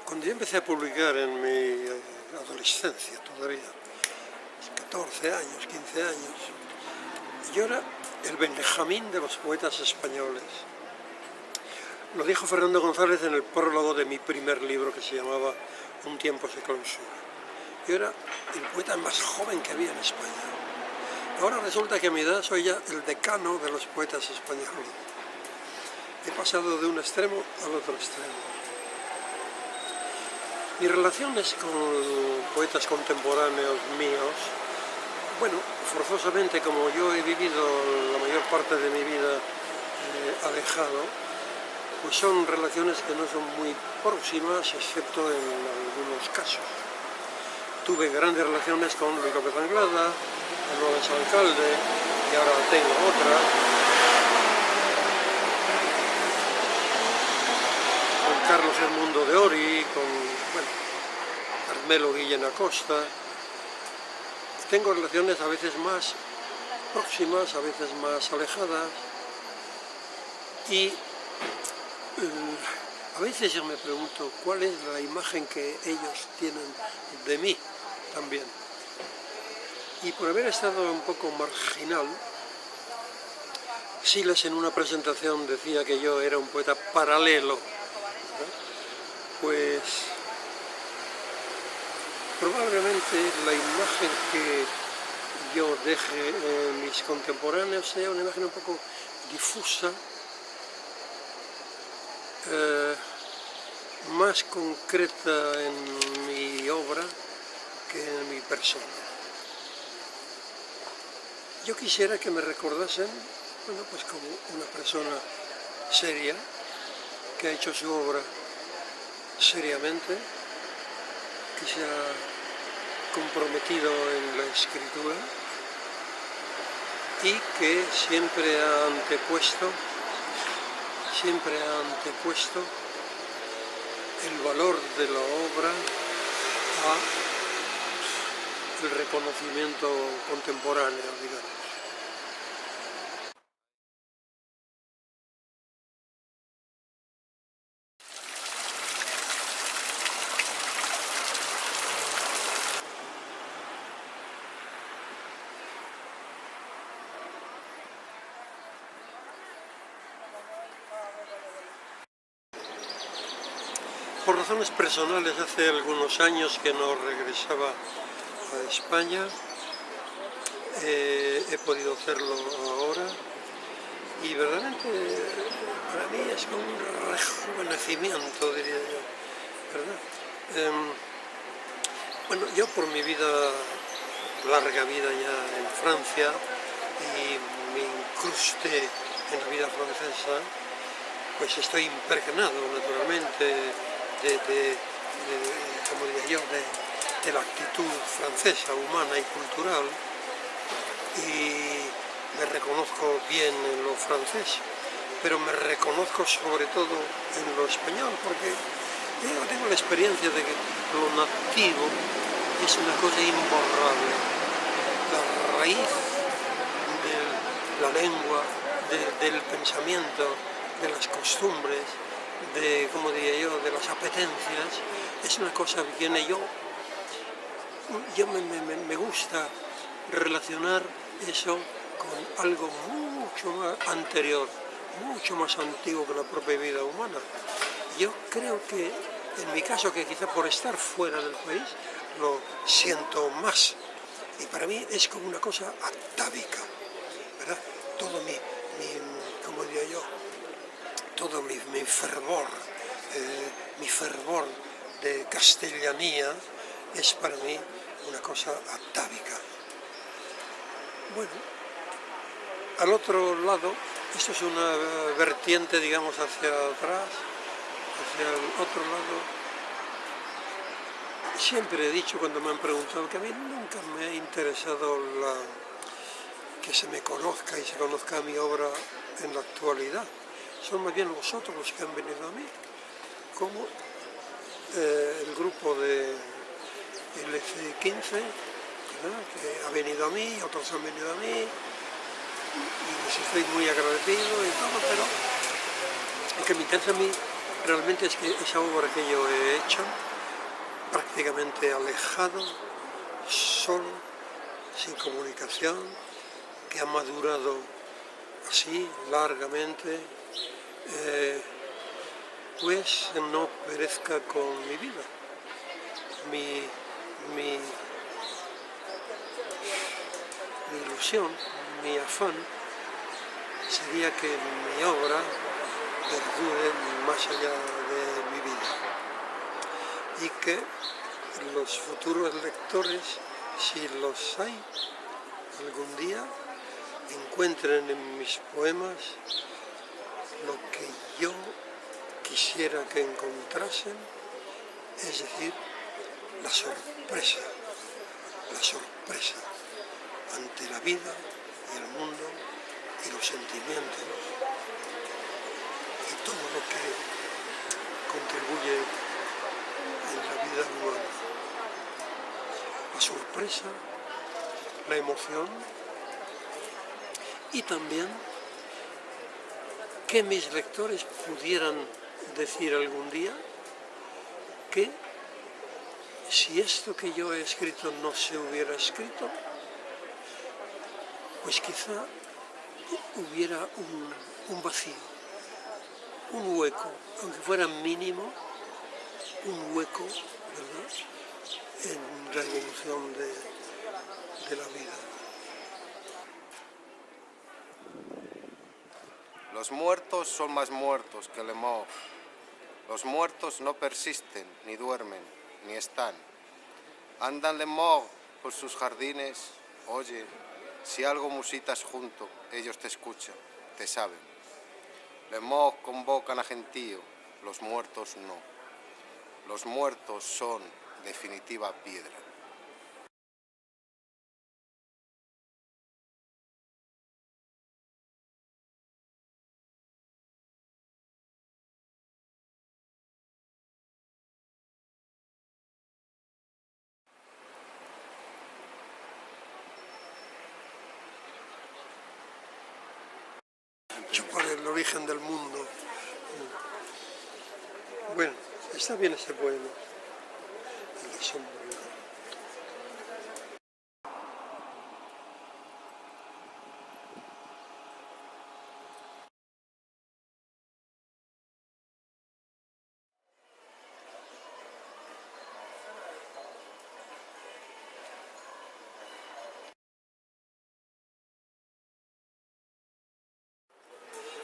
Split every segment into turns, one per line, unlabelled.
Cuando yo empecé a publicar en mi adolescencia todavía, 14 años, 15 años, yo era el Benjamín de los poetas españoles. Lo dijo Fernando González en el prólogo de mi primer libro que se llamaba Un tiempo se clausura. Yo era el poeta más joven que había en España. Ahora resulta que a mi edad soy ya el decano de los poetas españoles. He pasado de un extremo al otro extremo. Mis relaciones con poetas contemporáneos míos, bueno, forzosamente como yo he vivido la mayor parte de mi vida alejado, pues son relaciones que no son muy próximas, excepto en algunos casos. Tuve grandes relaciones con Luis López Anglada, Manuel Alcalde, y ahora tengo otra, con Carlos Edmundo de Ori, con Carmelo Guillén Acosta. Tengo relaciones a veces más próximas, a veces más alejadas, y a veces yo me pregunto cuál es la imagen que ellos tienen de mí también. Y por haber estado un poco marginal, Siles en una presentación decía que yo era un poeta paralelo, ¿no? Pues probablemente la imagen que yo deje en mis contemporáneos sea una imagen un poco difusa, más concreta en mi obra que en mi persona. Yo quisiera que me recordasen, bueno, pues como una persona seria, que ha hecho su obra seriamente, que se ha comprometido en la escritura y que siempre ha antepuesto el valor de la obra a el reconocimiento contemporáneo, digamos. Por razones personales, hace algunos años que no regresaba a España, he podido hacerlo ahora y verdaderamente para mí es como un rejuvenecimiento, diría yo, ¿verdad? Bueno, yo por mi larga vida ya en Francia y mi incruste en la vida francesa, pues estoy impregnado naturalmente como diría yo, de la actitud francesa, humana y cultural, y me reconozco bien en lo francés, pero me reconozco sobre todo en lo español, porque yo tengo la experiencia de que lo nativo es una cosa imborrable, la raíz de la lengua, del pensamiento, de las costumbres, como diría yo, de las apetencias, es una cosa que tiene me gusta relacionar eso con algo mucho más anterior, mucho más antiguo que la propia vida humana. Yo creo que, en mi caso, que quizá por estar fuera del país, lo siento más. Y para mí es como una cosa atávica, ¿verdad? Todo como diría yo, todo mi fervor de castellanía es para mí una cosa atávica. Bueno, al otro lado, esto es una vertiente, digamos, hacia atrás, hacia el otro lado. Siempre he dicho cuando me han preguntado que a mí nunca me ha interesado que se me conozca y se conozca mi obra en la actualidad. Son más bien vosotros los que han venido a mí, como el grupo de LC15, ¿verdad?, que ha venido a mí, otros han venido a mí, y les estoy muy agradecido y todo, pero lo que me interesa a mí Realmente es que esa obra que yo he hecho, prácticamente alejado, solo, sin comunicación, que ha madurado así, largamente, pues no perezca con mi vida. Mi, mi ilusión, mi afán, sería que mi obra perdure más allá de mi vida y que los futuros lectores, si los hay, algún día encuentren en mis poemas lo que yo quisiera que encontrasen, es decir, la sorpresa ante la vida y el mundo y los sentimientos y todo lo que contribuye en la vida humana. La sorpresa, la emoción y también que mis lectores pudieran decir algún día que si esto que yo he escrito no se hubiera escrito, pues quizá hubiera un vacío, un hueco, aunque fuera mínimo, un hueco, ¿verdad?, en la evolución de la vida.
Los muertos son más muertos que les morts. Los muertos no persisten, ni duermen, ni están. Andan les morts por sus jardines, oye, si algo musitas junto, ellos te escuchan, te saben. Les morts convocan a gentío, los muertos no. Los muertos son definitiva piedra.
Chupar el origen del mundo. Bueno, está bien ese poema. La sombra.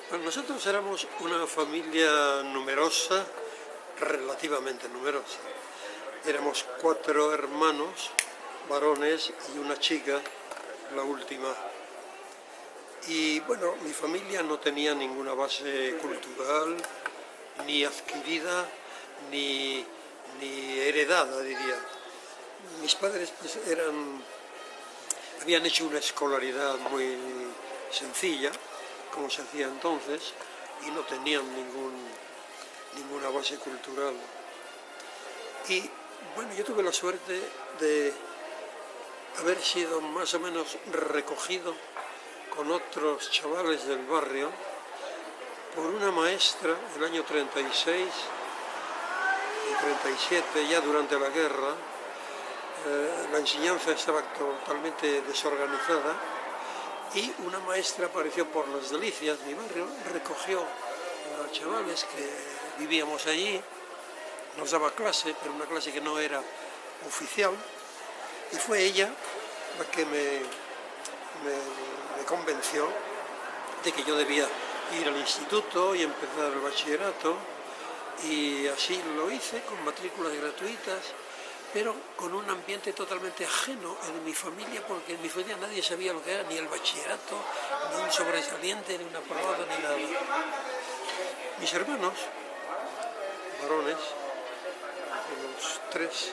Bueno, nosotros éramos una familia numerosa, relativamente numerosa. Éramos 4 hermanos, varones y una chica, la última. Y bueno, mi familia no tenía ninguna base cultural, ni adquirida, ni heredada, diría. Mis padres pues habían hecho una escolaridad muy sencilla, como se hacía entonces, y no tenían ninguna base cultural. Y bueno, yo tuve la suerte de haber sido más o menos recogido con otros chavales del barrio por una maestra el año 36 y 37, ya durante la guerra. La enseñanza estaba totalmente desorganizada y una maestra apareció por Las Delicias, mi barrio, recogió a chavales que vivíamos allí, nos daba clase, pero una clase que no era oficial, y fue ella la que me convenció de que yo debía ir al instituto y empezar el bachillerato, y así lo hice con matrículas gratuitas, pero con un ambiente totalmente ajeno en mi familia, porque en mi familia nadie sabía lo que era ni el bachillerato, ni un sobresaliente, ni una aprobado, ni nada. Mis hermanos, varones, los 3,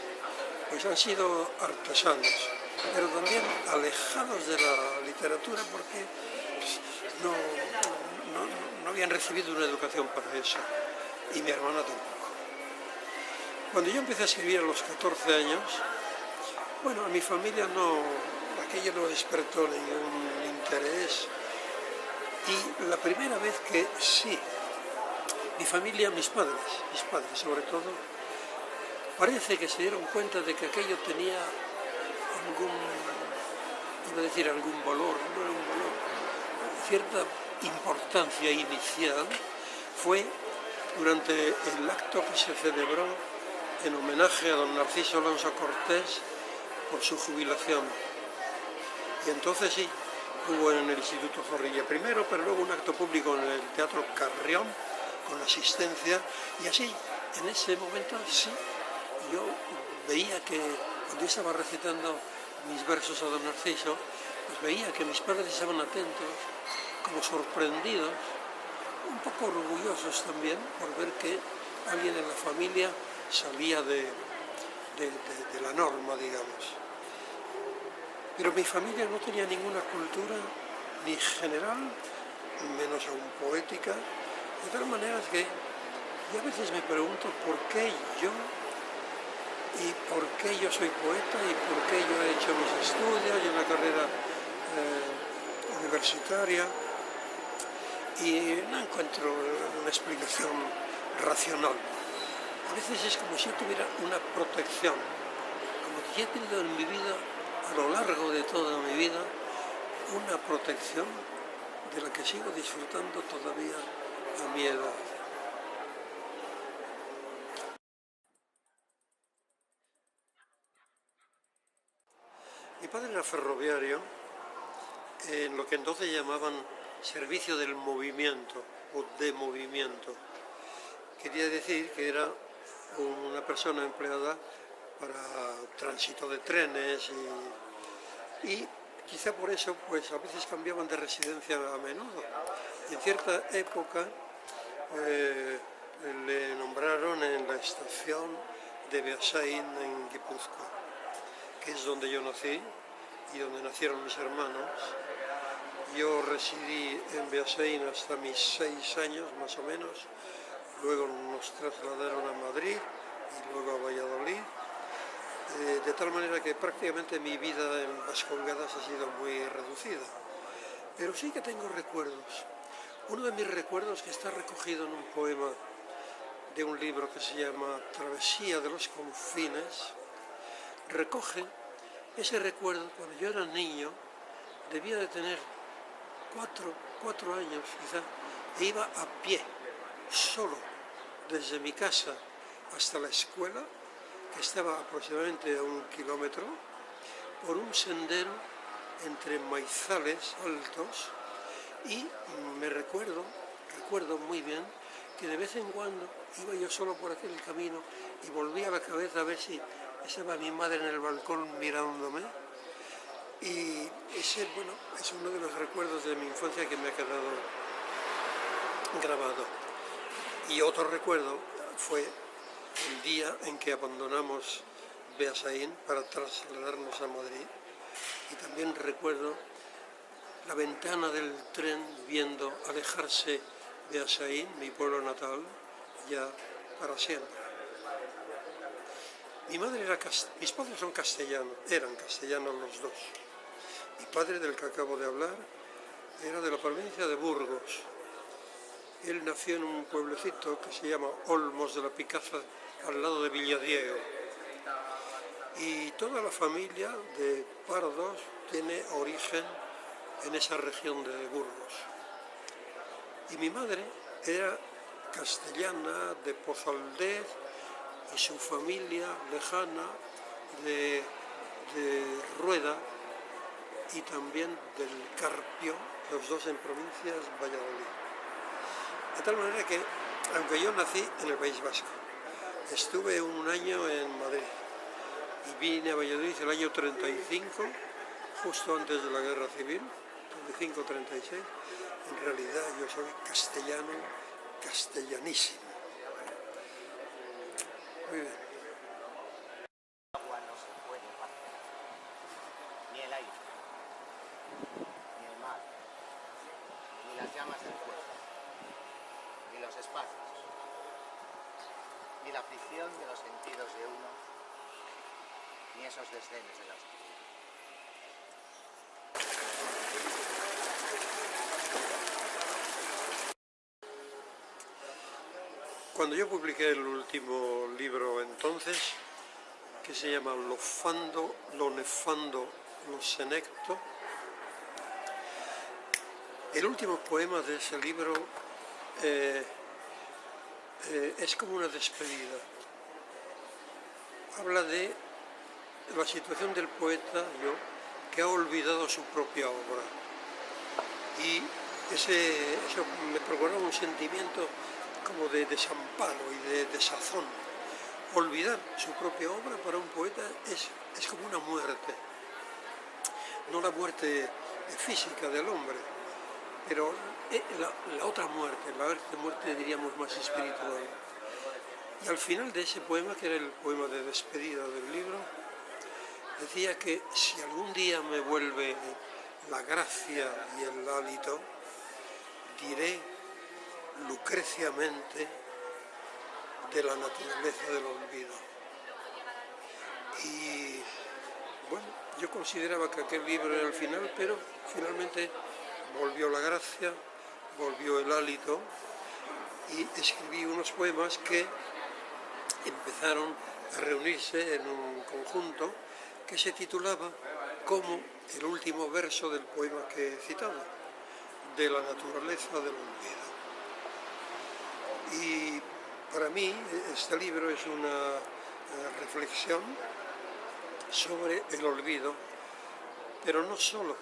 pues han sido artesanos, pero también alejados de la literatura porque pues, no habían recibido una educación para eso, y mi hermana tampoco. Cuando yo empecé a escribir a los 14 años, bueno, a mi familia aquello no despertó ningún interés, y la primera vez que sí, Mi familia, mis padres sobre todo, parece que se dieron cuenta de que aquello tenía algún, iba a decir algún valor, no era un valor, cierta importancia inicial. Fue durante el acto que se celebró en homenaje a don Narciso Alonso Cortés por su jubilación. Y entonces sí, hubo en el Instituto Zorrilla primero, pero luego un acto público en el Teatro Carrión, con asistencia, y así, en ese momento sí, yo veía que cuando yo estaba recitando mis versos a don Narciso, pues veía que mis padres estaban atentos, como sorprendidos, un poco orgullosos también, por ver que alguien en la familia salía de la norma, digamos. Pero mi familia no tenía ninguna cultura ni general, menos aún poética, de tal manera que yo a veces me pregunto por qué yo, y por qué yo soy poeta, y por qué yo he hecho mis estudios y una carrera universitaria, y no encuentro una explicación racional. A veces es como si yo tuviera una protección, como que yo he tenido en mi vida, a lo largo de toda mi vida, una protección de la que sigo disfrutando todavía a mi edad. Mi padre era ferroviario, en lo que entonces llamaban servicio del movimiento o de movimiento. Quería decir que era una persona empleada para tránsito de trenes y quizá por eso pues a veces cambiaban de residencia a menudo. En cierta época le nombraron en la estación de Beasain en Guipúzcoa, que es donde yo nací y donde nacieron mis hermanos. Yo residí en Beasain hasta mis 6 años más o menos, luego nos trasladaron a Madrid y luego a Valladolid, de tal manera que prácticamente mi vida en Vascongadas ha sido muy reducida. Pero sí que tengo recuerdos. Uno de mis recuerdos, que está recogido en un poema de un libro que se llama Travesía de los Confines, recoge ese recuerdo cuando yo era niño, debía de tener 4 años quizá, e iba a pie, solo, desde mi casa hasta la escuela, que estaba aproximadamente a 1 kilómetro, por un sendero entre maizales altos, y me recuerdo muy bien que de vez en cuando iba yo solo por aquel camino y volvía la cabeza a ver si estaba mi madre en el balcón mirándome. Y ese, bueno, es uno de los recuerdos de mi infancia que me ha quedado grabado. Y otro recuerdo fue el día en que abandonamos Beasain para trasladarnos a Madrid. Y también recuerdo la ventana del tren viendo alejarse Beasain, mi pueblo natal, ya para siempre. Mis padres son castellanos, eran castellanos los dos. Mi padre, del que acabo de hablar, era de la provincia de Burgos. Él nació en un pueblecito que se llama Olmos de la Picaza, al lado de Villadiego. Y toda la familia de Pardos tiene origen en esa región de Burgos. Y mi madre era castellana de Pozaldez, y su familia lejana de Rueda y también del Carpio, los dos en provincias Valladolid. De tal manera que, aunque yo nací en el País Vasco, estuve 1 año en Madrid y vine a Valladolid el año 35, justo antes de la Guerra Civil, 35-36, en realidad yo soy castellano, castellanísimo. Muy bien.
El agua no se puede vaciar, ni el aire, ni el mar, ni las llamas del fuego, ni los espacios, ni la fricción de los sentidos de uno, ni esos desdenes de la oscuridad.
Cuando yo publiqué el último libro entonces, que se llama Lo fando, lo nefando, lo senecto, el último poema de ese libro es como una despedida. Habla de la situación del poeta, que ha olvidado su propia obra. Y eso me procuraba un sentimiento como de desamparo y de desazón. Olvidar su propia obra para un poeta es como una muerte. No la muerte física del hombre, pero la otra muerte, la muerte diríamos más espiritual. Y al final de ese poema, que era el poema de despedida del libro, decía que si algún día me vuelve la gracia y el hálito, diré lucreciamente de la naturaleza del olvido. Y bueno, yo consideraba que aquel libro era el final, pero finalmente volvió la gracia, volvió el hálito, y escribí unos poemas que empezaron a reunirse en un conjunto que se titulaba como el último verso del poema que he citado, de la naturaleza del olvido. Y para mí este libro es una reflexión sobre el olvido, pero no solo,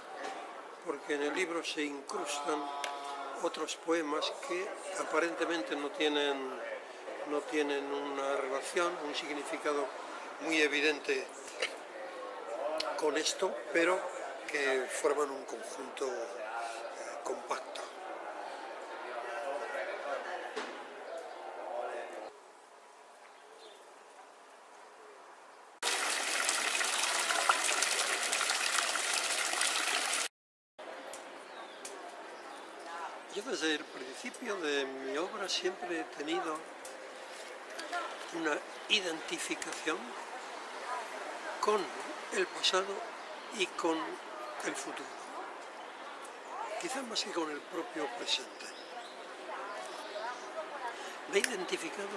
porque en el libro se incrustan otros poemas que aparentemente no tienen una relación, un significado muy evidente con esto, pero que forman un conjunto compacto. Yo desde el principio de mi obra siempre he tenido una identificación con el pasado y con el futuro, quizás más que con el propio presente. Me he identificado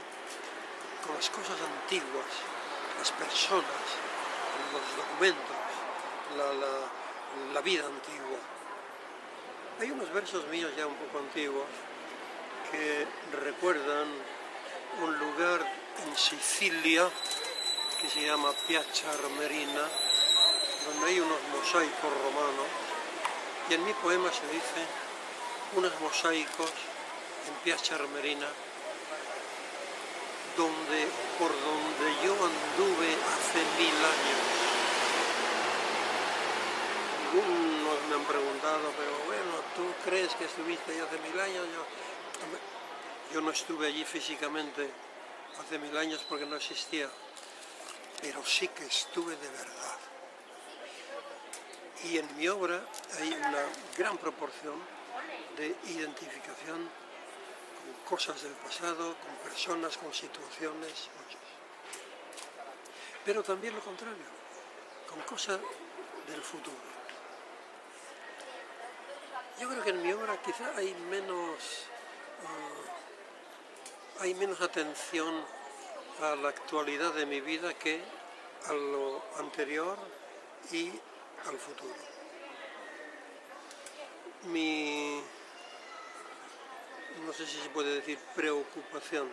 con las cosas antiguas, las personas, los documentos, la vida antigua. Hay unos versos míos ya un poco antiguos que recuerdan un lugar en Sicilia que se llama Piazza Armerina, donde hay unos mosaicos romanos, y en mi poema se dice unos mosaicos en Piazza Armerina por donde yo anduve hace 1000 años. Algunos me han preguntado, pero bueno, ¿tú crees que estuviste allí hace 1000 años? Yo no estuve allí físicamente hace 1000 años porque no existía, pero sí que estuve de verdad. Y en mi obra hay una gran proporción de identificación con cosas del pasado, con personas, con situaciones, pero también lo contrario, con cosas del futuro. Yo creo que en mi obra quizá hay menos atención a la actualidad de mi vida que a lo anterior y al futuro. No sé si se puede decir preocupación,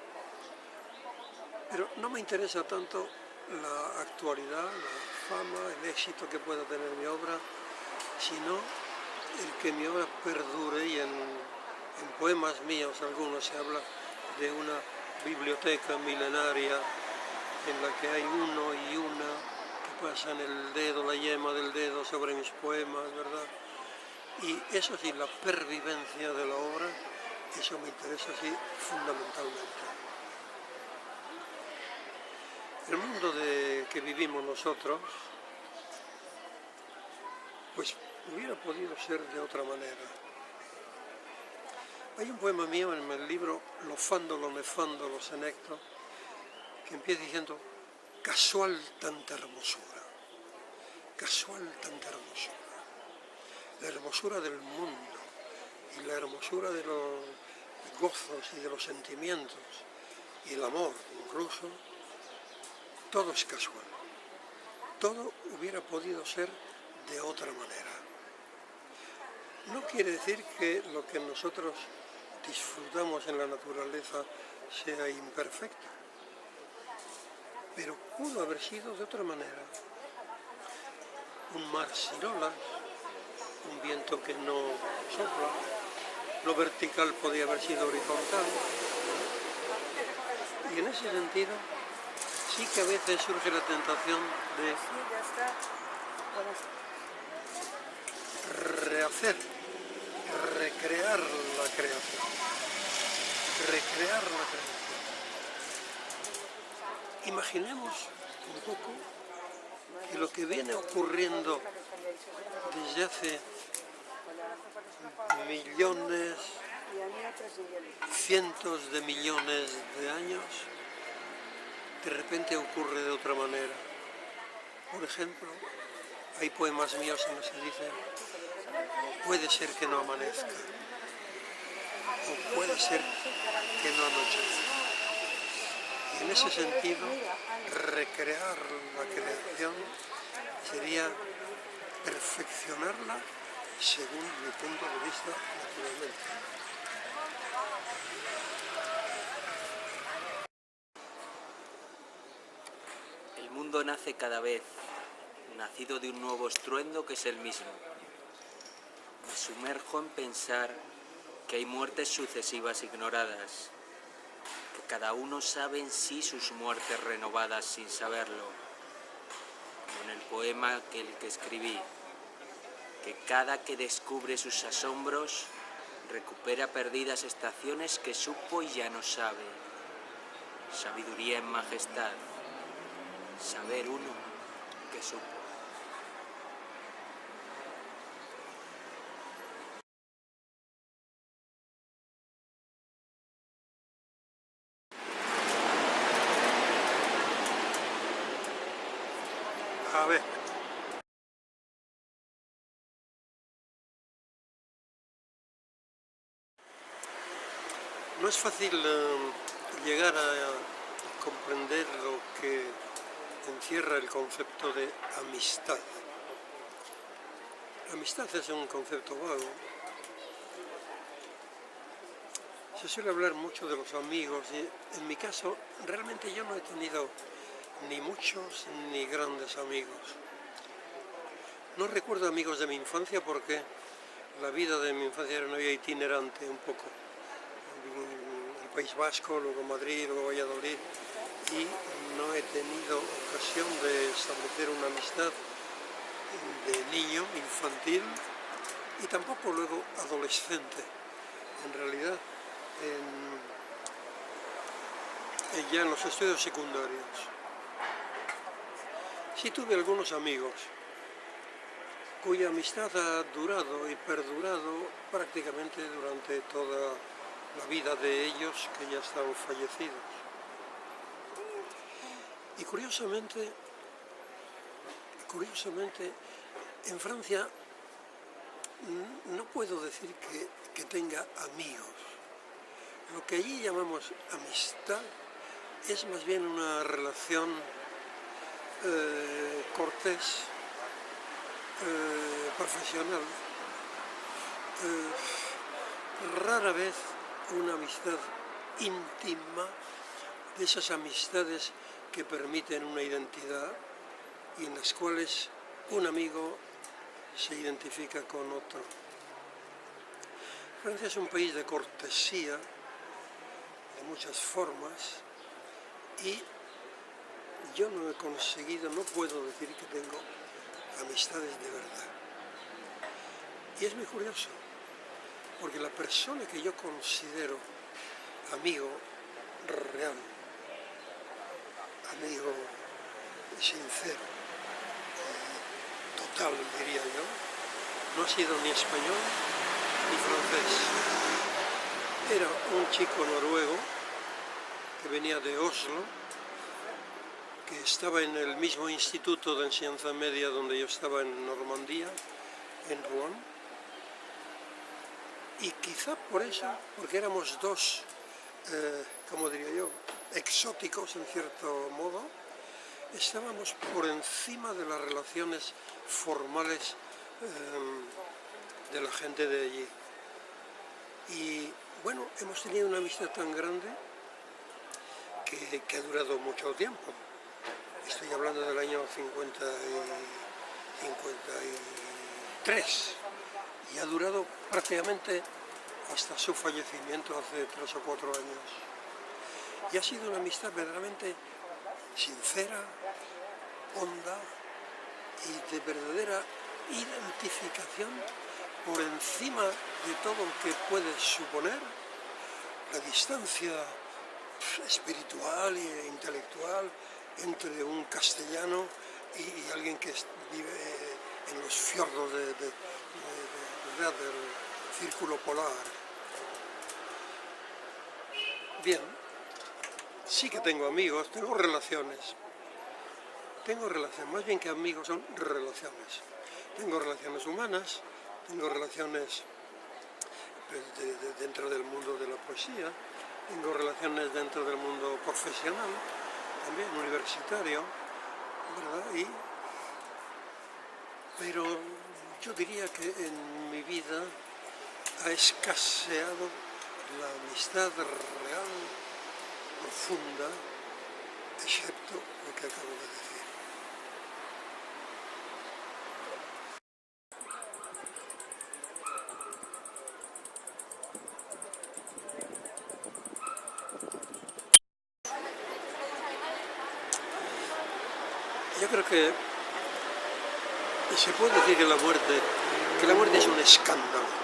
pero no me interesa tanto la actualidad, la fama, el éxito que pueda tener mi obra, sino el que mi obra perdure. Y en poemas míos algunos se habla de una biblioteca milenaria en la que hay uno y una que pasan el dedo, la yema del dedo sobre mis poemas, ¿verdad? Y eso sí, la pervivencia de la obra, eso me interesa sí fundamentalmente. El mundo que vivimos nosotros, pues hubiera podido ser de otra manera. Hay un poema mío en el libro Lo fando, lo nefando, lo senecto, que empieza diciendo: casual tanta hermosura, casual tanta hermosura. La hermosura del mundo y la hermosura de los gozos y de los sentimientos y el amor incluso, todo es casual. Todo hubiera podido ser de otra manera. No quiere decir que lo que nosotros disfrutamos en la naturaleza sea imperfecto, pero pudo haber sido de otra manera. Un mar sin olas, un viento que no sopla, lo vertical podía haber sido horizontal. Y en ese sentido, sí que a veces surge la tentación de rehacer, recrear la creación. Recrear la creación. Imaginemos un poco que lo que viene ocurriendo desde hace millones, cientos de millones de años, de repente ocurre de otra manera. Por ejemplo, hay poemas míos en los que dicen: puede ser que no amanezca, o puede ser que no anochezca. Y en ese sentido, recrear la creación sería perfeccionarla según mi punto de vista, naturalmente.
El mundo nace cada vez, nacido de un nuevo estruendo que es el mismo. Me sumerjo en pensar que hay muertes sucesivas ignoradas, que cada uno sabe en sí sus muertes renovadas sin saberlo, como en el poema aquel que escribí, que cada que descubre sus asombros recupera perdidas estaciones que supo y ya no sabe. Sabiduría en majestad, saber uno que supo.
A ver. No es fácil llegar a comprender lo que encierra el concepto de amistad. La amistad es un concepto vago. Se suele hablar mucho de los amigos y en mi caso realmente yo no he tenido ni muchos ni grandes amigos. No recuerdo amigos de mi infancia porque la vida de mi infancia era una vida itinerante un poco. El País Vasco, luego Madrid, luego Valladolid, y no he tenido ocasión de establecer una amistad de niño, infantil, y tampoco luego adolescente. En realidad, ya en los estudios secundarios. Sí tuve algunos amigos cuya amistad ha durado y perdurado prácticamente durante toda la vida de ellos, que ya están fallecidos. Y curiosamente, en Francia no puedo decir que tenga amigos. Lo que allí llamamos amistad es más bien una relación cortés, profesional, rara vez una amistad íntima, de esas amistades que permiten una identidad y en las cuales un amigo se identifica con otro. Francia es un país de cortesía, de muchas formas, y yo no he conseguido, no puedo decir que tengo amistades de verdad. Y es muy curioso, porque la persona que yo considero amigo real, amigo sincero, total diría yo, no ha sido ni español ni francés. Era un chico noruego que venía de Oslo, que estaba en el mismo instituto de enseñanza media donde yo estaba en Normandía, en Rouen, y quizá por eso, porque éramos dos como diría yo, exóticos en cierto modo, estábamos por encima de las relaciones formales de la gente de allí. Y bueno, hemos tenido una amistad tan grande que ha durado mucho tiempo. Estoy hablando del año 53 y ha durado prácticamente hasta su fallecimiento hace 3 o 4 años. Y ha sido una amistad verdaderamente sincera, honda y de verdadera identificación por encima de todo lo que puede suponer la distancia espiritual e intelectual entre un castellano y alguien que vive en los fiordos del círculo polar. Bien, sí que tengo amigos, tengo relaciones, más bien que amigos son relaciones. Tengo relaciones humanas, tengo relaciones dentro del mundo de la poesía, tengo relaciones dentro del mundo profesional, también universitario, ¿verdad? Pero yo diría que en mi vida ha escaseado la amistad real, profunda, excepto lo que acabo de decir. Yo creo que se puede decir que la muerte es un escándalo.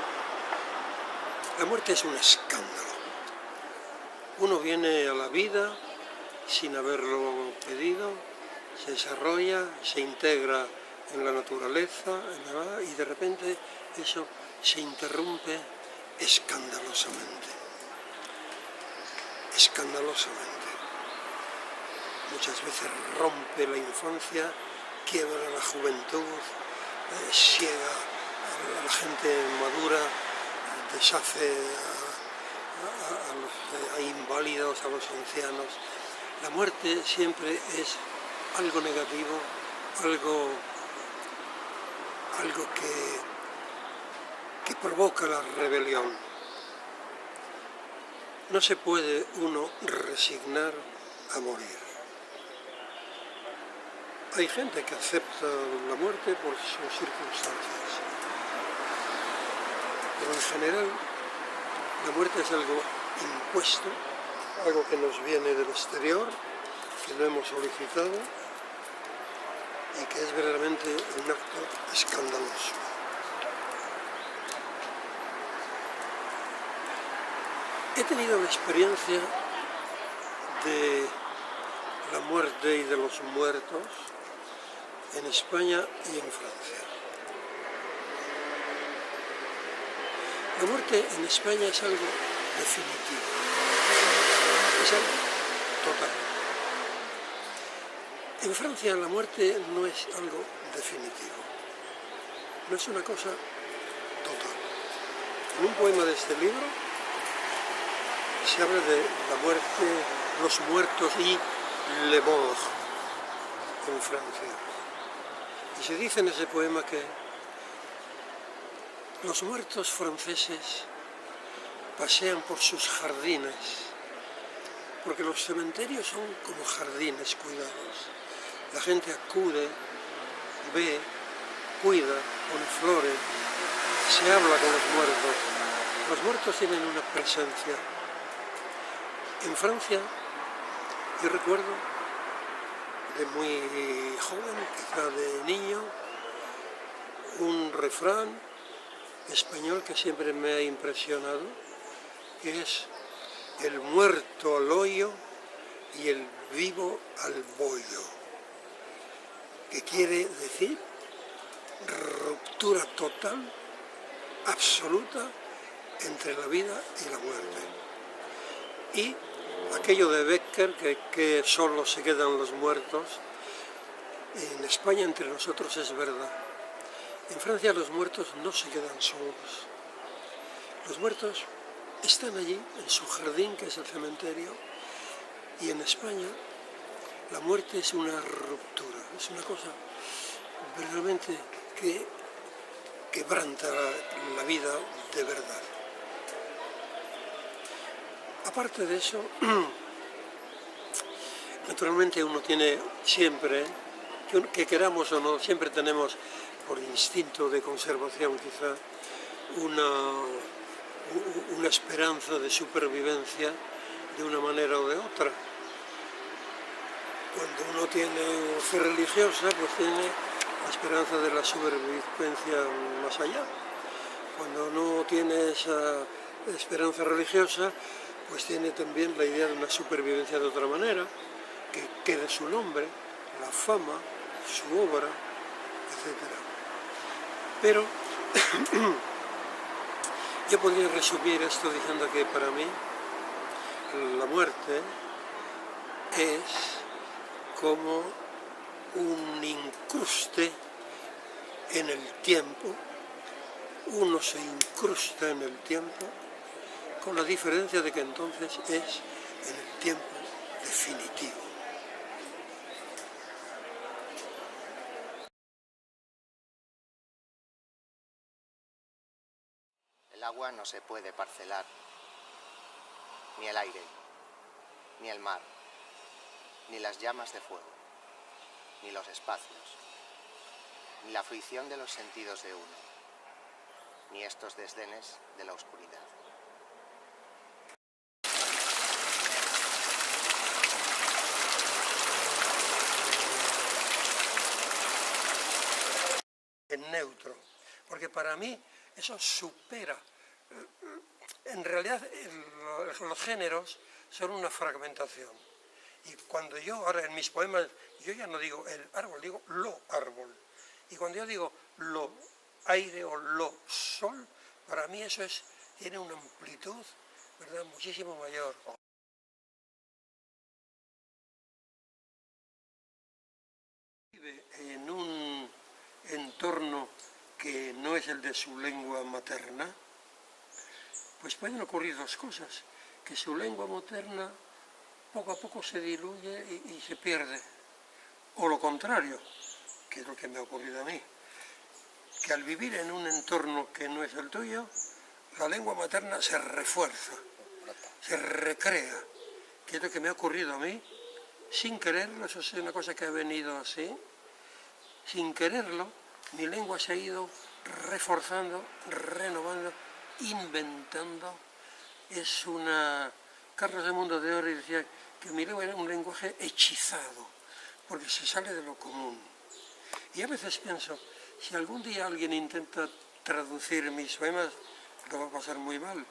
La muerte es un escándalo. Uno viene a la vida sin haberlo pedido, se desarrolla, se integra en la naturaleza, y de repente eso se interrumpe escandalosamente. Escandalosamente. Muchas veces rompe la infancia, quiebra la juventud, ciega a la gente madura, deshace a inválidos, a los ancianos. La muerte siempre es algo negativo, algo que provoca la rebelión. No se puede uno resignar a morir. Hay gente que acepta la muerte por sus circunstancias, pero en general la muerte es algo impuesto, algo que nos viene del exterior, que no hemos solicitado y que es verdaderamente un acto escandaloso. He tenido la experiencia de la muerte y de los muertos en España y en Francia. La muerte en España es algo definitivo, es algo total. En Francia la muerte no es algo definitivo, no es una cosa total. En un poema de este libro se habla de la muerte, los muertos y le mort en Francia. Y se dice en ese poema que los muertos franceses pasean por sus jardines, porque los cementerios son como jardines cuidados. La gente acude, ve, cuida, pone flores, se habla con los muertos. Los muertos tienen una presencia. En Francia, yo recuerdo de muy joven, quizá de niño, un refrán español que siempre me ha impresionado, que es el muerto al hoyo y el vivo al bollo, que quiere decir ruptura total, absoluta, entre la vida y la muerte. Y aquello de Becker, que solo se quedan los muertos, en España entre nosotros es verdad. En Francia los muertos no se quedan solos. Los muertos están allí, en su jardín, que es el cementerio, y en España la muerte es una ruptura, es una cosa verdaderamente que quebranta la vida de verdad. Aparte de eso, naturalmente uno tiene siempre, que queramos o no, siempre tenemos por instinto de conservación quizá una esperanza de supervivencia de una manera o de otra. Cuando uno tiene fe religiosa, pues tiene la esperanza de la supervivencia más allá. Cuando no tiene esa esperanza religiosa, pues tiene también la idea de una supervivencia de otra manera, que quede su nombre, la fama, su obra, etc. Pero yo podría resumir esto diciendo que para mí la muerte es como un incruste en el tiempo. Uno se incrusta en el tiempo, con la diferencia de que entonces es en el tiempo definitivo.
El agua no se puede parcelar, ni el aire, ni el mar, ni las llamas de fuego, ni los espacios, ni la fruición de los sentidos de uno, ni estos desdenes de la oscuridad.
En neutro, porque para mí eso supera. En realidad los géneros son una fragmentación. Y cuando yo ahora en mis poemas, yo ya no digo el árbol, digo lo árbol. Y cuando yo digo lo aire o lo sol, para mí eso tiene una amplitud, ¿verdad?, muchísimo mayor. Vive en un entorno que no es el de su lengua materna, pues pueden ocurrir dos cosas, que su lengua materna poco a poco se diluye y se pierde, o lo contrario, que es lo que me ha ocurrido a mí, que al vivir en un entorno que no es el tuyo, la lengua materna se refuerza, se recrea, que es lo que me ha ocurrido a mí, sin quererlo. Eso es una cosa que ha venido así, sin quererlo, mi lengua se ha ido reforzando, renovando, inventando. Es una... Carlos de Mundo de Oro decía que mi lengua era un lenguaje hechizado, porque se sale de lo común. Y a veces pienso, si algún día alguien intenta traducir mis poemas, lo va a pasar muy mal.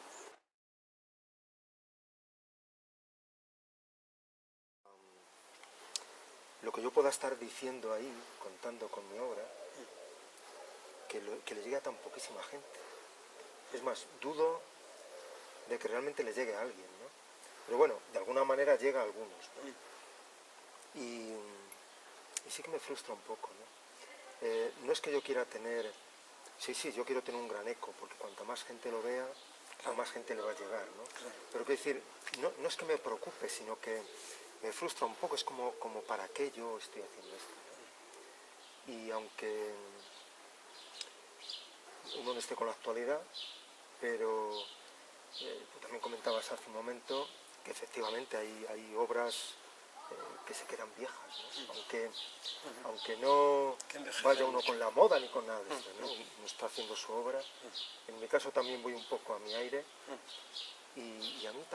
Lo que yo pueda estar diciendo ahí, contando con mi obra, que le llegue a tan poquísima gente. Es más, dudo de que realmente le llegue a alguien, ¿no? Pero bueno, de alguna manera llega a algunos, ¿no? Y sí que me frustra un poco, ¿no? No es que yo quiera tener... Sí, yo quiero tener un gran eco, porque cuanta más gente lo vea, a más gente le va a llegar, ¿no? Pero quiero decir, no es que me preocupe, sino que me frustra un poco, es como para qué yo estoy haciendo esto, ¿no? Y aunque uno no esté con la actualidad, pero tú también comentabas hace un momento que efectivamente hay obras que se quedan viejas, ¿no? Aunque no vaya uno con la moda ni con nada de esto, ¿no? Uno está haciendo su obra. En mi caso también voy un poco a mi aire y a mí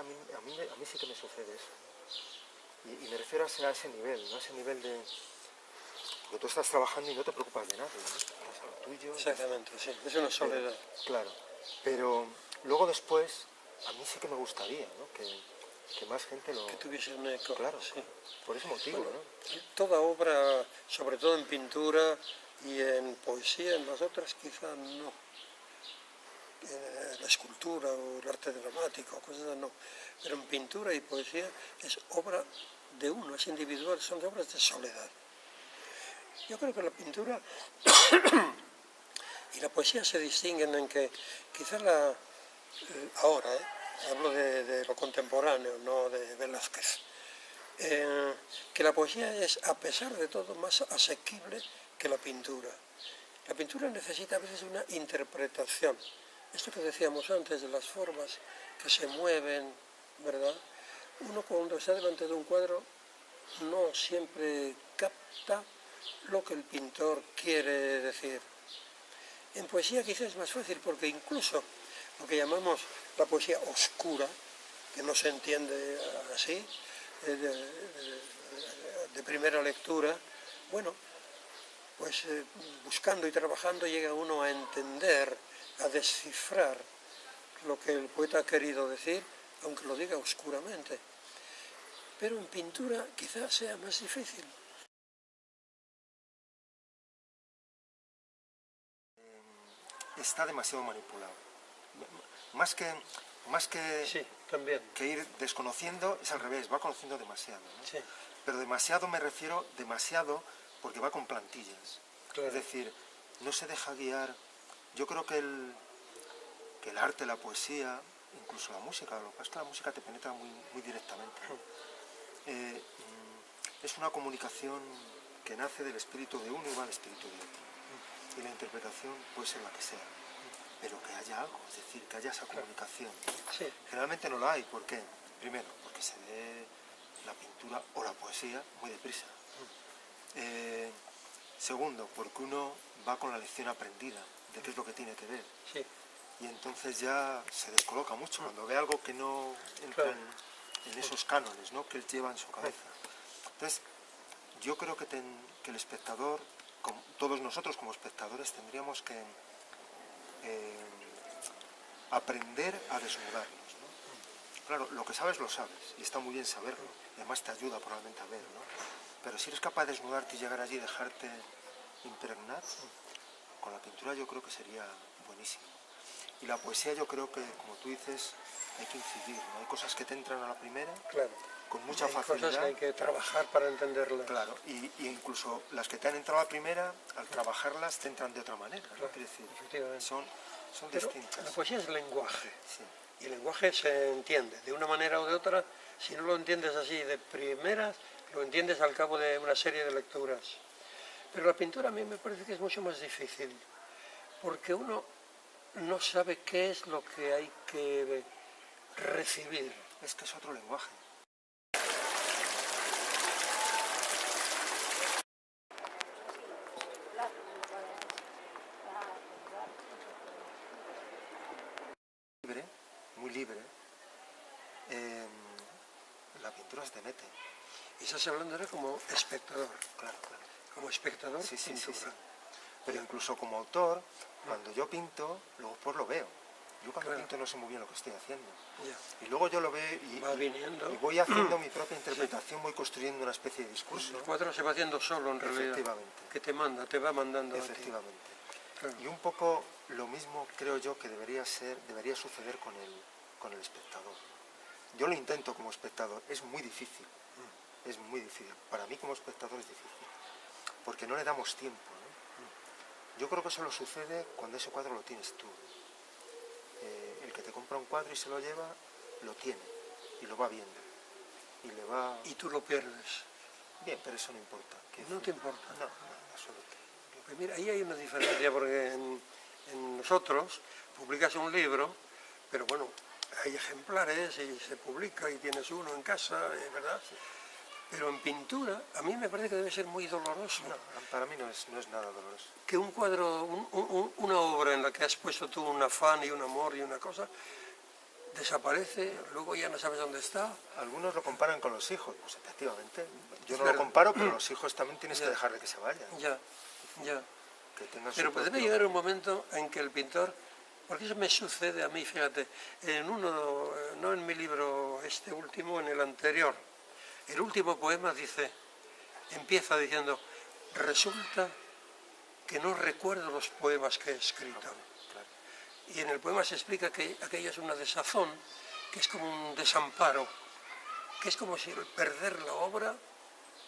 sí que me sucede eso, ¿no? Y me refiero a ese nivel, ¿no? A ese nivel de... Porque tú estás trabajando y no te preocupas de nadie, ¿no? Es lo tuyo.
Exactamente, sí, es una soledad.
Claro, pero luego después, a mí sí que me gustaría, ¿no? Que más gente lo...
Que tuviese un eco.
Claro,
sí.
Por ese motivo,
Bueno,
¿no?
toda obra, sobre todo en pintura y en poesía, en las otras quizá no. En la escultura o el arte dramático, cosas así, no. Pero en pintura y poesía es obra de uno, es individual, son obras de soledad. Yo creo que la pintura y la poesía se distinguen en que quizá ahora hablo de lo contemporáneo, no de Velázquez, que la poesía es, a pesar de todo, más asequible que la pintura. La pintura necesita a veces una interpretación. Esto que decíamos antes de las formas que se mueven, ¿verdad? Uno cuando está delante de un cuadro no siempre capta lo que el pintor quiere decir. En poesía quizás es más fácil porque incluso lo que llamamos la poesía oscura, que no se entiende así, de primera lectura, bueno, pues buscando y trabajando llega uno a entender, a descifrar lo que el poeta ha querido decir, aunque lo diga oscuramente. Pero en pintura quizás sea más difícil.
Está demasiado manipulado. Más que,
Sí, también.
que ir desconociendo, es al revés, va conociendo demasiado, ¿no?
Sí,
Pero demasiado me refiero, demasiado, porque va con plantillas.
claro.
Es decir, no se deja guiar. Yo creo que el arte, la poesía, incluso la música, lo que pasa es que la música te penetra muy directamente, ¿no? Es una comunicación que nace del espíritu de uno y va al espíritu de otro. Y la interpretación puede ser la que sea, pero que haya algo, es decir, que haya esa comunicación.
Sí,
Generalmente no la hay, ¿por qué? Primero, porque se lee la pintura o la poesía muy deprisa. Segundo, porque uno va con la lección aprendida de qué es lo que tiene que ver.
sí,
Y entonces ya se descoloca mucho cuando ve algo que no entra
Claro.
en esos cánones, ¿no?, que él lleva en su cabeza. Entonces, yo creo que el espectador, todos nosotros como espectadores, tendríamos que aprender a desnudarnos, ¿no? Claro, lo que sabes lo sabes, y está muy bien saberlo, y además te ayuda probablemente a ver, ¿no? Pero si eres capaz de desnudarte y llegar allí y dejarte impregnar, con la pintura yo creo que sería buenísimo. Y la poesía yo creo que, como tú dices, hay que incidir, ¿no? Hay cosas que te entran a la primera,
claro.
con mucha
Hay
facilidad.
cosas que hay que trabajar para entenderlas.
Claro, y incluso las que te han entrado a la primera, al trabajarlas te entran de otra manera, ¿no?
Claro,
Quiero decir,
efectivamente.
son
Pero
distintas.
la poesía es lenguaje.
Sí.
Y el lenguaje se entiende de una manera o de otra. Si no lo entiendes así de primeras, lo entiendes al cabo de una serie de lecturas. Pero la pintura a mí me parece que es mucho más difícil, porque uno no sabe qué es lo que hay que recibir.
Es que es otro lenguaje. Libre, muy libre. La pintura se te mete.
Y estás hablando ahora como espectador,
Claro, claro.
como espectador
Sí, sí, sí,
pintura.
sí. Pero incluso como autor, cuando yo pinto, luego pues lo veo. Yo cuando
Claro.
pinto no sé muy bien lo que estoy haciendo.
Ya.
Y luego yo lo veo
Va viniendo.
y voy haciendo mi propia interpretación, voy construyendo una especie de discurso.
El cuadro se va haciendo solo en realidad.
Efectivamente.
Que te manda, te va mandando a ti.
Efectivamente.
Claro.
Y un poco lo mismo creo yo que debería suceder con el espectador. Yo lo intento como espectador, es muy difícil. Es muy difícil. Para mí como espectador es difícil. Porque no le damos tiempo, ¿no? Yo creo que eso lo sucede cuando ese cuadro lo tienes tú. El que te compra un cuadro y se lo lleva, lo tiene y lo va viendo. Y le va...
Y tú lo pierdes.
Bien, pero eso no importa.
No te importa.
No, en absoluto.
Pues mira, ahí hay una diferencia porque en nosotros publicas un libro, pero bueno, hay ejemplares y se publica y tienes uno en casa, ¿verdad? Pero en pintura, a mí me parece que debe ser muy doloroso.
No, para mí no es nada doloroso.
Que un cuadro, una obra en la que has puesto tú un afán y un amor y una cosa, desaparece, luego ya no sabes dónde está.
Algunos lo comparan con los hijos, pues efectivamente. Yo
Es
no lo
verdad.
comparo, pero los hijos también tienes
Ya.
que dejarle que se vayan.
Ya, ya.
Que tengan su
Pero puede
propio-
llegar un momento en que el pintor, porque eso me sucede a mí, fíjate, no en mi libro este último, en el anterior, el último poema empieza diciendo, resulta que no recuerdo los poemas que he escrito.
Claro.
Y en el poema se explica que aquello es una desazón, que es como un desamparo, que es como si el perder la obra,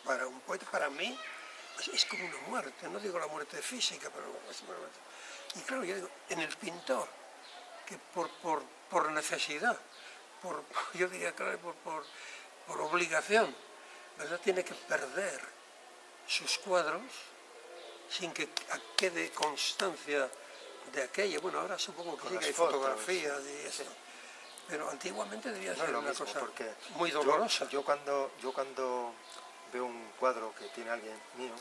para un poeta, para mí, es como una muerte, no digo la muerte física, pero es una muerte. Y claro, yo digo, en el pintor, que por necesidad yo diría, claro, por obligación, ¿verdad? Tiene que perder sus cuadros sin que quede constancia de aquello. Bueno, ahora supongo que sí, que hay fotografías y eso, pero antiguamente debía ser una cosa muy dolorosa.
Yo cuando veo un cuadro que tiene alguien mío,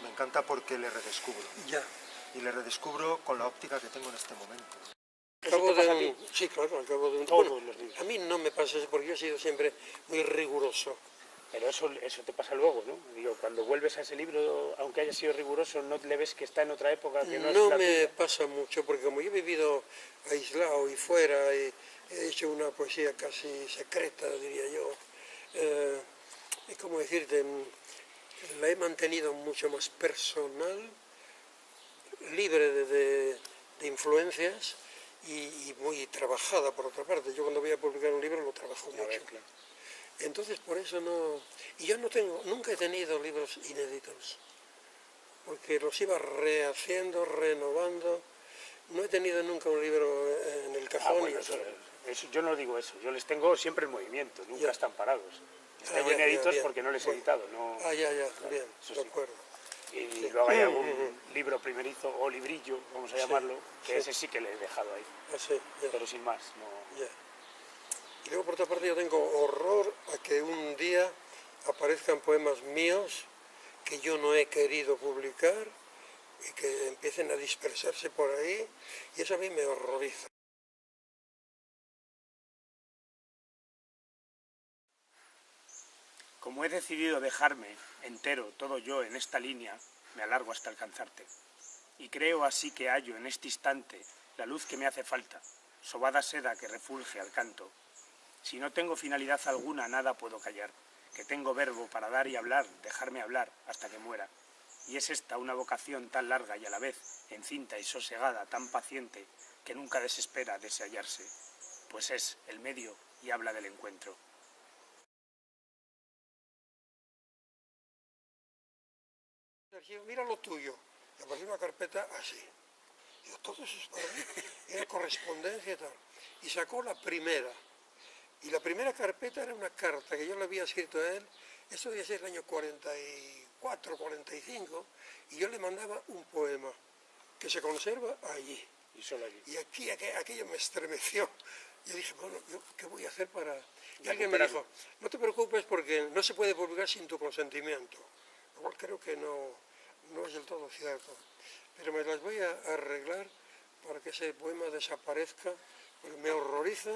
me encanta porque le redescubro.
Ya.
Y le redescubro con la óptica que tengo en este momento.
Sí, claro, al cabo de un...
Todos
Bueno,
los libros.
a mí no me pasa eso porque yo he sido siempre muy riguroso.
Pero eso te pasa luego, ¿no? Digo, cuando vuelves a ese libro, aunque haya sido riguroso, ¿no le ves que está en otra época? Que no
No
es
me pasa mucho porque como yo he vivido aislado y fuera, he hecho una poesía casi secreta, diría yo. ¿Cómo decirte? La he mantenido mucho más personal, libre de influencias y muy trabajada por otra parte. Yo cuando voy a publicar un libro lo trabajo mucho.
Claro.
Entonces por eso no... Y yo nunca he tenido libros inéditos, porque los iba rehaciendo, renovando. No he tenido nunca un libro en el cajón.
Bueno, yo no digo eso, yo les tengo siempre en movimiento, nunca
Ya.
están parados. Les tengo inéditos
bien.
porque no les he
Bueno.
editado. No,
Ya, bien,
eso
de
sí.
acuerdo.
Y luego hay algún libro primerizo o librillo, vamos a llamarlo, que
sí.
ese sí que le he dejado ahí,
Así, ya.
pero sin más. No.
Ya. Y luego por otra parte yo tengo horror a que un día aparezcan poemas míos que yo no he querido publicar y que empiecen a dispersarse por ahí, y eso a mí me horroriza.
Como he decidido dejarme entero todo yo en esta línea, me alargo hasta alcanzarte. Y creo así que hallo en este instante la luz que me hace falta, sobada seda que refulge al canto. Si no tengo finalidad alguna, nada puedo callar, que tengo verbo para dar y hablar, dejarme hablar hasta que muera. Y es esta una vocación tan larga y a la vez encinta y sosegada, tan paciente, que nunca desespera de se hallarse, pues es el medio y habla del encuentro.
Sergio, mira lo tuyo. Y apareció una carpeta así. Digo, todo eso es para mí. Era correspondencia y tal. Y sacó la primera. Y la primera carpeta era una carta que yo le había escrito a él. Esto debía ser el año 44, 45. Y yo le mandaba un poema que se conserva allí.
Y solo allí.
Y aquí aquello me estremeció. Yo dije, bueno, ¿qué voy a hacer para...? Y
De
alguien me
recuperarlo.
dijo, no te preocupes porque no se puede publicar sin tu consentimiento. Lo cual creo que no es del todo cierto. Pero me las voy a arreglar para que ese poema desaparezca, porque me horroriza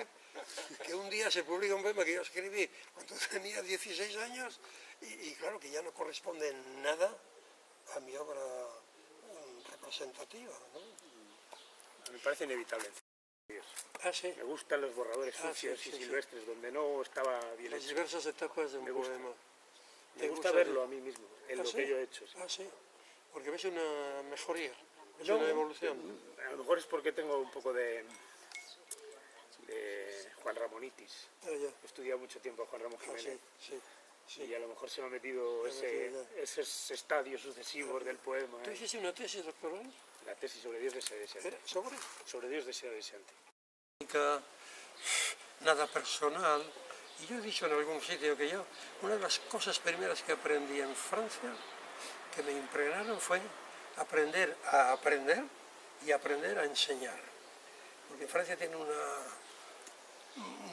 que un día se publique un poema que yo escribí cuando tenía 16 años y claro que ya no corresponde en nada a mi obra representativa, ¿no?
Me parece inevitable.
Ah, sí.
Me gustan los borradores sucios
sí,
y
sí.
silvestres, donde no estaba bien
Las
hecho.
diversas etapas de un
Me gusta.
poema.
Me
¿Te
gusta
gusta
verlo a mí mismo, en lo
sí?
que yo he hecho. Sí.
Ah, sí. Porque ves una mejoría, ves
No,
una evolución.
A lo mejor es porque tengo un poco de Juan Ramonitis.
Ah, ya.
He estudiado mucho tiempo a Juan Ramón
Ah,
Jiménez.
sí.
Y a lo mejor se me ha metido esos estadios sucesivos del poema.
¿Tú hiciste una tesis doctoral?
La tesis sobre Dios desea deseante.
¿Era sobre?
Sobre Dios desea deseante.
Nada personal. Y yo he dicho en algún sitio que una de las cosas primeras que aprendí en Francia, que me impregnaron, fue aprender a aprender y aprender a enseñar. Porque Francia tiene una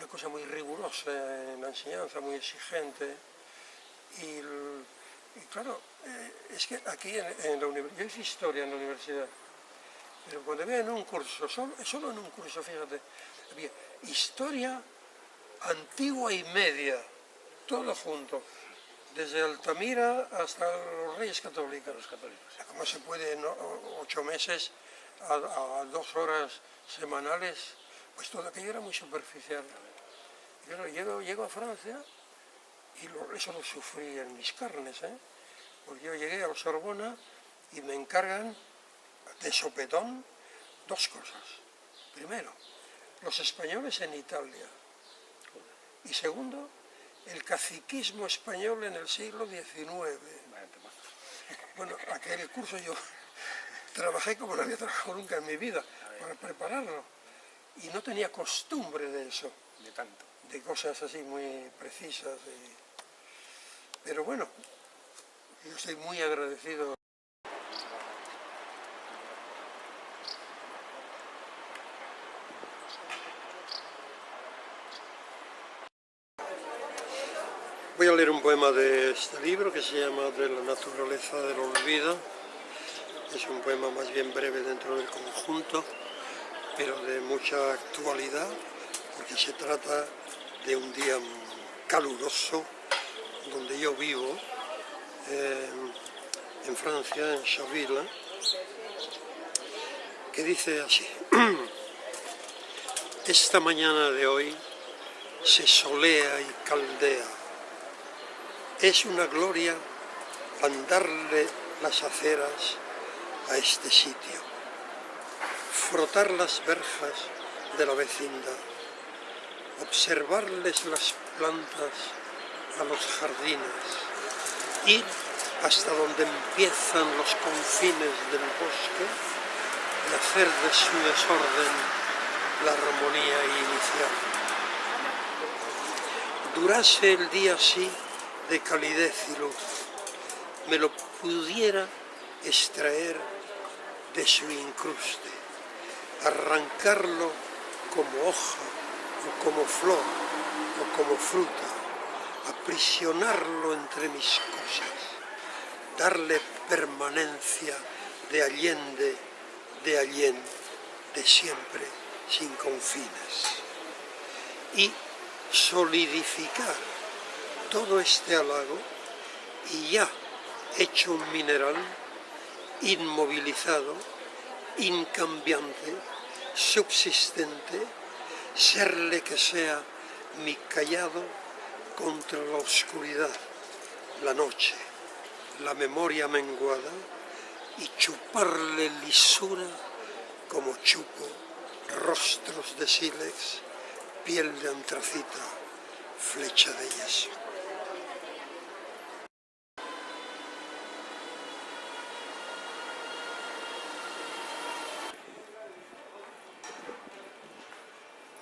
cosa muy rigurosa en la enseñanza, muy exigente. Y claro, es que aquí en la universidad, yo hice historia en la universidad, pero cuando había en un curso, solo en un curso, fíjate, había historia antigua y media, todo junto, desde Altamira hasta los Reyes Católicos. ¿Cómo se puede en 8 meses a 2 horas semanales? Pues todo aquello era muy superficial. Y claro, llego a Francia y eso lo sufrí en mis carnes, porque yo llegué a la Sorbona y me encargan de sopetón 2 cosas. Primero, los españoles en Italia. Y segundo, el caciquismo español en el siglo XIX. Bueno, aquel curso yo trabajé como no había trabajado nunca en mi vida para prepararlo. y no tenía costumbre de eso,
de tanto.
de cosas así muy precisas. Pero bueno, yo estoy muy agradecido. Voy a leer un poema de este libro que se llama De la naturaleza del olvido. Es un poema más bien breve dentro del conjunto, pero de mucha actualidad, porque se trata de un día caluroso donde yo vivo, en Francia, en Chaville, que dice así: esta mañana de hoy se solea y caldea. Es una gloria andarle las aceras a este sitio, frotar las verjas de la vecindad, observarles las plantas a los jardines, ir hasta donde empiezan los confines del bosque y hacer de su desorden la armonía inicial. Durase el día así de calidez y luz, me lo pudiera extraer de su incruste, arrancarlo como hoja o como flor o como fruta, aprisionarlo entre mis cosas, darle permanencia de allende, de allén, de siempre, sin confines, y solidificar todo este halago y ya hecho un mineral, inmovilizado, incambiante, subsistente, serle que sea mi callado contra la oscuridad, la noche, la memoria menguada, y chuparle lisura como chupo rostros de sílex, piel de antracita, flecha de yeso.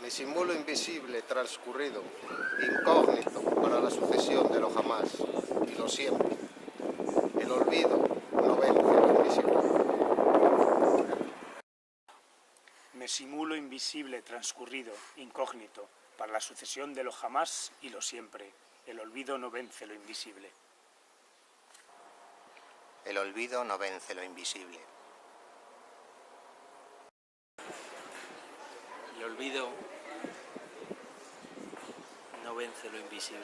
Me simulo invisible, transcurrido, incógnito para la sucesión de lo jamás y lo siempre. El olvido no vence lo invisible.
Me simulo invisible, transcurrido, incógnito, para la sucesión de lo jamás y lo siempre. El olvido no vence lo invisible.
El olvido no vence lo invisible.
El olvido no vence lo invisible.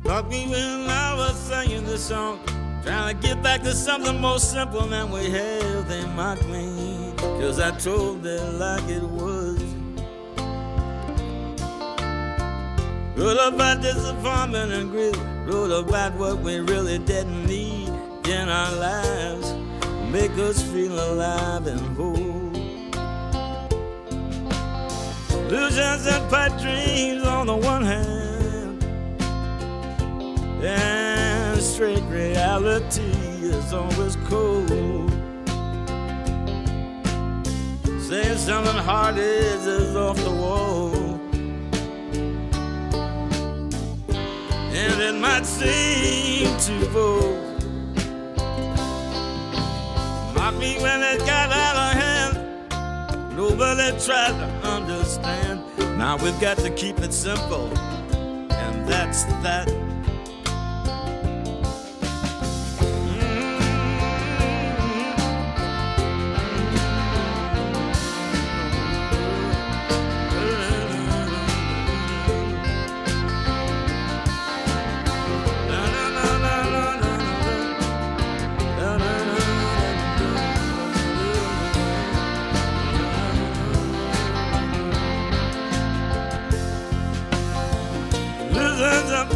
Caught me when I was singing this song, trying to get back to something more simple than we have. They mocked me, cause I told it like it was. Wrote about disappointment and grief, wrote about what we really didn't need in our lives, make us feel alive and whole. Illusions and pipe dreams on the one hand, and straight reality is always cold. Saying something hard is off the wall, and it might seem too bold. Mock me when it got out of hand, nobody tried to understand. Now we've got to keep it simple, and that's that.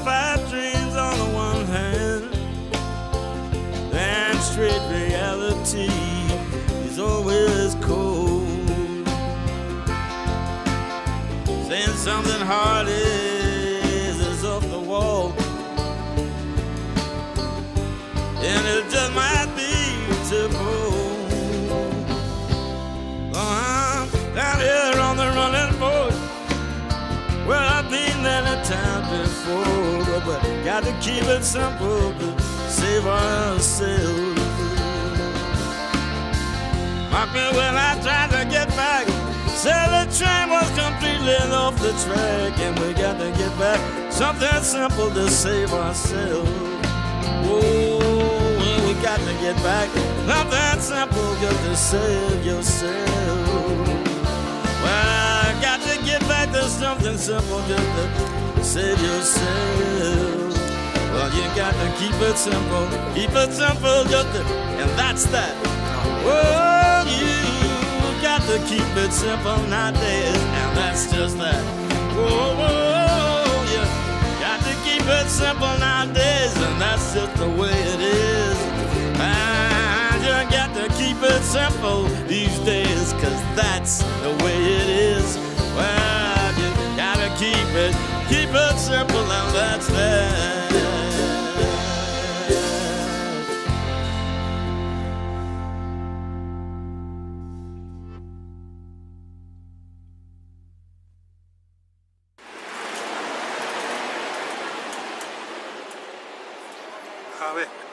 Five something hard is off the wall, and it just might be beautiful. I'm down here on the running board. Well, I've been any time before, but got to keep it simple to save ourselves. Mark me when I tried to get back, said the train was completely off the track, and we got to get back, something simple to save ourselves. Whoa, we got to get back, something simple just to save yourself. Well, I got to get back to something simple just to save yourself. Well, you got to keep it simple just to, and that's that. Well, you got to keep it simple nowadays, and that's just that. Whoa, you got to keep it simple nowadays, and that's just the way it is. And you got to keep it simple these days, 'cause that's the way it is. Well, you gotta keep it simple, and that's that.
A ver.